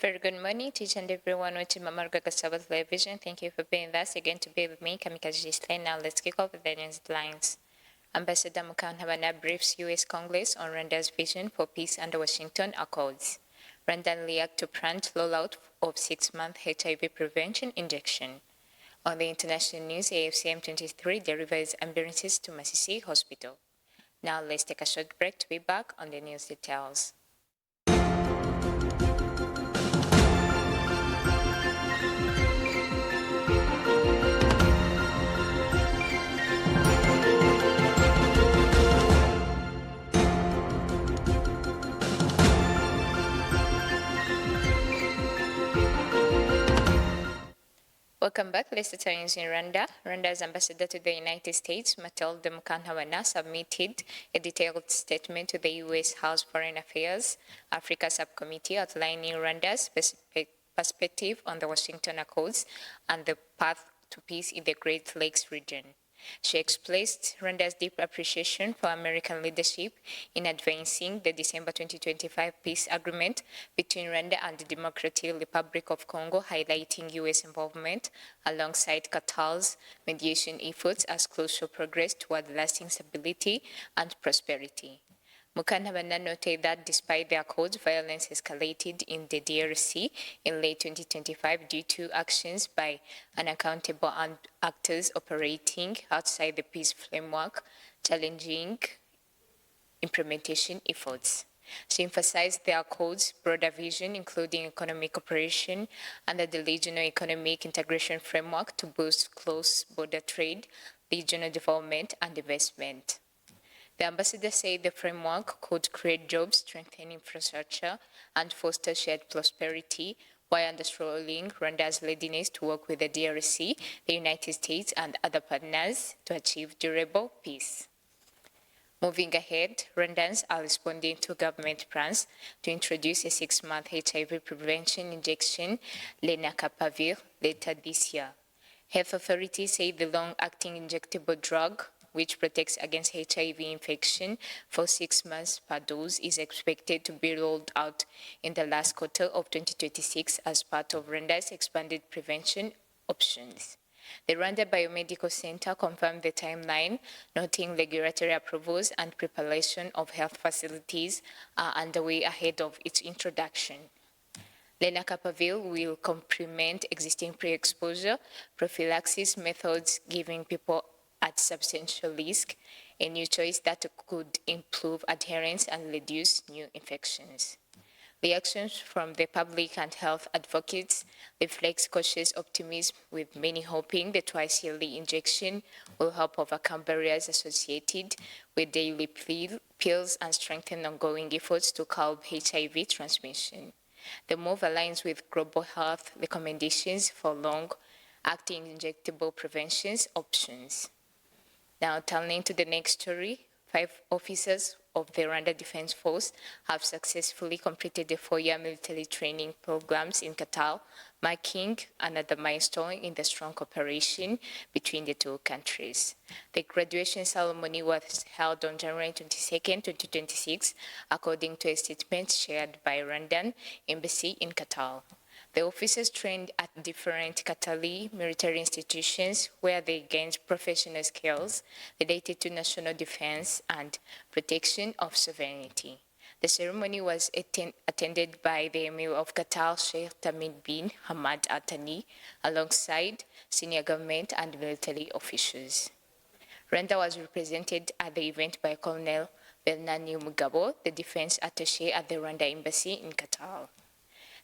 Very good morning to each and everyone watching Mamarga Kasaba Television. Thank you for being with us again to be with me, Kamikaze Gisline. Now let's kick off with the news lines. Ambassador Mukantabana briefs U.S. Congress on Rwanda's vision for peace under Washington Accords. Rwandan react to planned rollout of 6-month HIV prevention injection. On the international news, AFC M23 delivers ambulances to Masisi Hospital. Now let's take a short break to be back on the news details. Welcome back. Let's start news in Rwanda. Rwanda's ambassador to the United States, Matilda Mukantabana, submitted a detailed statement to the U.S. House Foreign Affairs Africa Subcommittee outlining Rwanda's perspective on the Washington Accords and the path to peace in the Great Lakes region. She expressed Rwanda's deep appreciation for American leadership in advancing the December 2025 peace agreement between Rwanda and the Democratic Republic of Congo, highlighting U.S. involvement alongside Qatar's mediation efforts as crucial progress toward lasting stability and prosperity. Mukantabana noted that despite the accords, violence escalated in the DRC in late 2025 due to actions by unaccountable actors operating outside the peace framework, challenging implementation efforts. She emphasized the accords' broader vision, including economic cooperation under the Regional Economic Integration Framework to boost cross-border trade, regional development, and investment. The ambassador said the framework could create jobs, strengthen infrastructure, and foster shared prosperity, while underscoring Rwanda's readiness to work with the DRC, the United States, and other partners to achieve durable peace. Moving ahead, Rwandans are responding to government plans to introduce a 6-month HIV prevention injection, lenacapavir, later this year. Health authorities say the long-acting injectable drug, which protects against HIV infection for 6 months per dose, is expected to be rolled out in the last quarter of 2026 as part of Rwanda's expanded prevention options. The Rwanda Biomedical Center confirmed the timeline, noting regulatory approvals and preparation of health facilities are underway ahead of its introduction. Lenacapavir will complement existing pre-exposure prophylaxis methods, giving people at substantial risk a new choice that could improve adherence and reduce new infections. Reactions from the public and health advocates reflect cautious optimism, with many hoping the twice-yearly injection will help overcome barriers associated with daily pills and strengthen ongoing efforts to curb HIV transmission. The move aligns with global health recommendations for long-acting injectable prevention options. Now turning to the next story, 5 officers of the Rwanda Defense Force have successfully completed the 4-year military training programs in Qatar, marking another milestone in the strong cooperation between the two countries. The graduation ceremony was held on January 22, 2026, according to a statement shared by Rwandan Embassy in Qatar. The officers trained at different Qatari military institutions where they gained professional skills related to national defense and protection of sovereignty. The ceremony was attended by the Emir of Qatar, Sheikh Tamim bin Hamad Al Thani, alongside senior government and military officials. Rwanda was represented at the event by Colonel Bernani Mugabo, the defense attaché at the Rwanda Embassy in Qatar.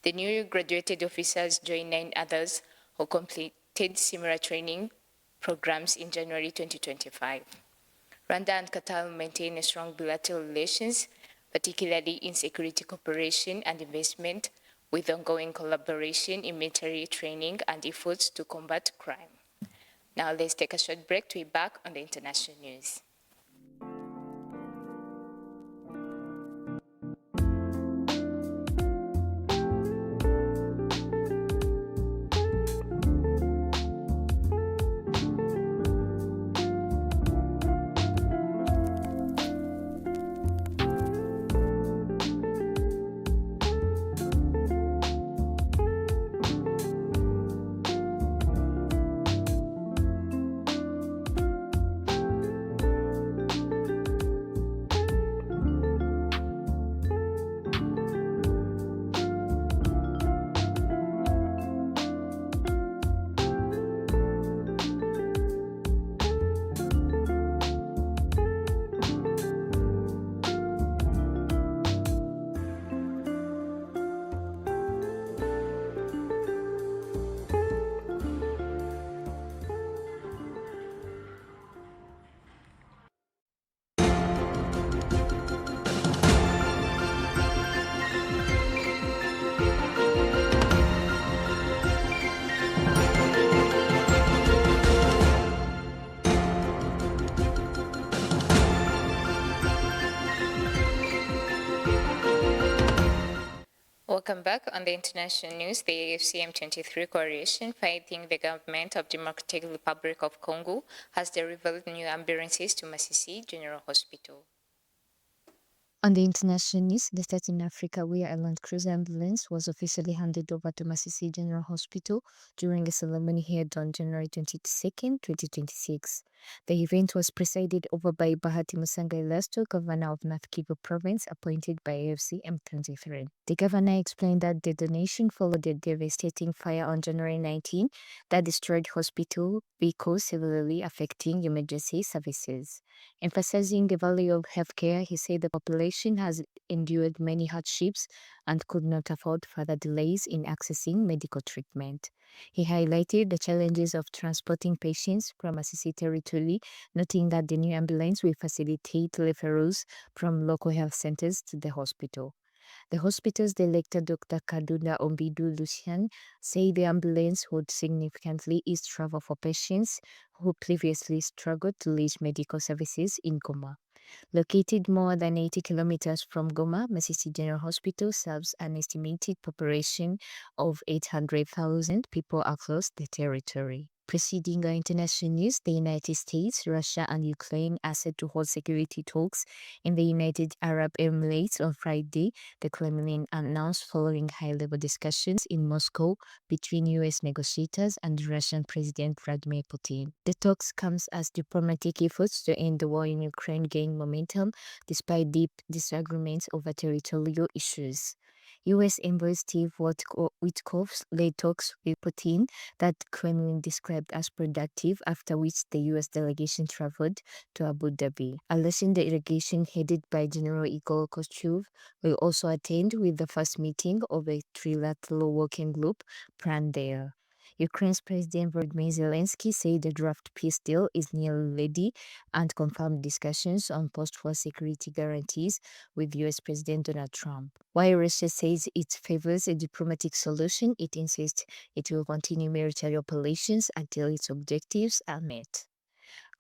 The newly graduated officers joined 9 others who completed similar training programs in January 2025. Rwanda and Qatar maintain strong bilateral relations, particularly in security cooperation and investment, with ongoing collaboration in military training and efforts to combat crime. Now let's take a short break to be back on the international news. Welcome back. On the international news, the AFC M23 coalition fighting the government of Democratic Republic of Congo has delivered new ambulances to Masisi General Hospital. On the international news, the state in Africa where a Land Cruiser ambulance was officially handed over to Masisi General Hospital during a ceremony held on January 22nd, 2026. The event was presided over by Bahati Musanga Elasto, governor of North Kivu province, appointed by AFC M23. The governor explained that the donation followed a devastating fire on January 19 that destroyed hospital vehicles, severely affecting emergency services. Emphasizing the value of healthcare, he said the population has endured many hardships and could not afford further delays in accessing medical treatment. He highlighted the challenges of transporting patients from Masisi territory, noting that the new ambulance will facilitate referrals from local health centers to the hospital. The hospital's director, Dr. Kaduna Ombidu Lucian, said the ambulance would significantly ease travel for patients who previously struggled to reach medical services in Goma. Located more than 80 kilometers from Goma, Masisi General Hospital serves an estimated population of 800,000 people across the territory. Preceding our international news, the United States, Russia, and Ukraine are set to hold security talks in the United Arab Emirates on Friday, the Kremlin announced following high-level discussions in Moscow between U.S. negotiators and Russian President Vladimir Putin. The talks comes as diplomatic efforts to end the war in Ukraine gain momentum despite deep disagreements over territorial issues. U.S. Envoy Steve Witkoff led talks with Putin that Kremlin described as productive, after which the U.S. delegation traveled to Abu Dhabi. A Russian delegation headed by General Igor Kostyov will also attend, with the first meeting of a trilateral working group planned there. Ukraine's President Volodymyr Zelensky said the draft peace deal is nearly ready and confirmed discussions on post-war security guarantees with US President Donald Trump. While Russia says it favors a diplomatic solution, it insists it will continue military operations until its objectives are met.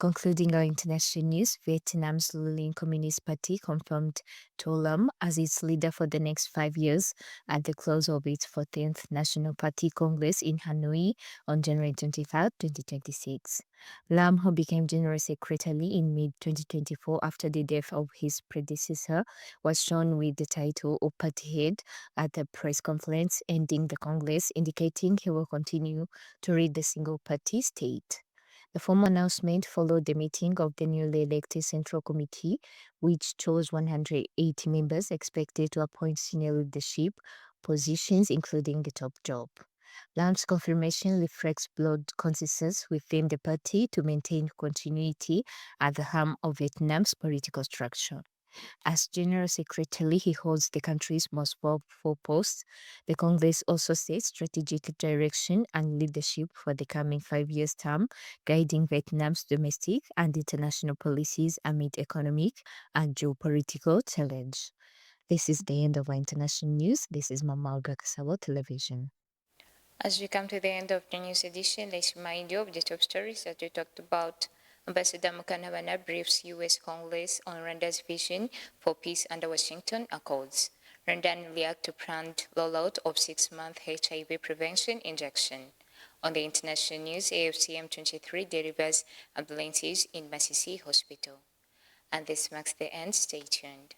Concluding our international news, Vietnam's ruling Communist Party confirmed To Lam as its leader for the next 5 years at the close of its 14th National Party Congress in Hanoi on January 25, 2026. Lam, who became General Secretary in mid-2024 after the death of his predecessor, was shown with the title of party head at a press conference ending the Congress, indicating he will continue to lead the single-party state. The formal announcement followed the meeting of the newly elected Central Committee, which chose 180 members expected to appoint senior leadership positions, including the top job. Lam's confirmation reflects broad consensus within the party to maintain continuity at the helm of Vietnam's political structure. As General Secretary, he holds the country's most powerful posts. The Congress also sets strategic direction and leadership for the coming 5 years term, guiding Vietnam's domestic and international policies amid economic and geopolitical challenge. This is the end of our international news. This is Mama Olga Kasabo Television. As we come to the end of the news edition, let's remind you of the top stories that we talked about. Ambassador Mukantabana briefs U.S. Congress on Rwanda's vision for peace under Washington Accords. Rwandan react to planned rollout of 6-month HIV prevention injection. On the international news, AFC M23 delivers ambulances in Masisi Hospital. And this marks the end. Stay tuned.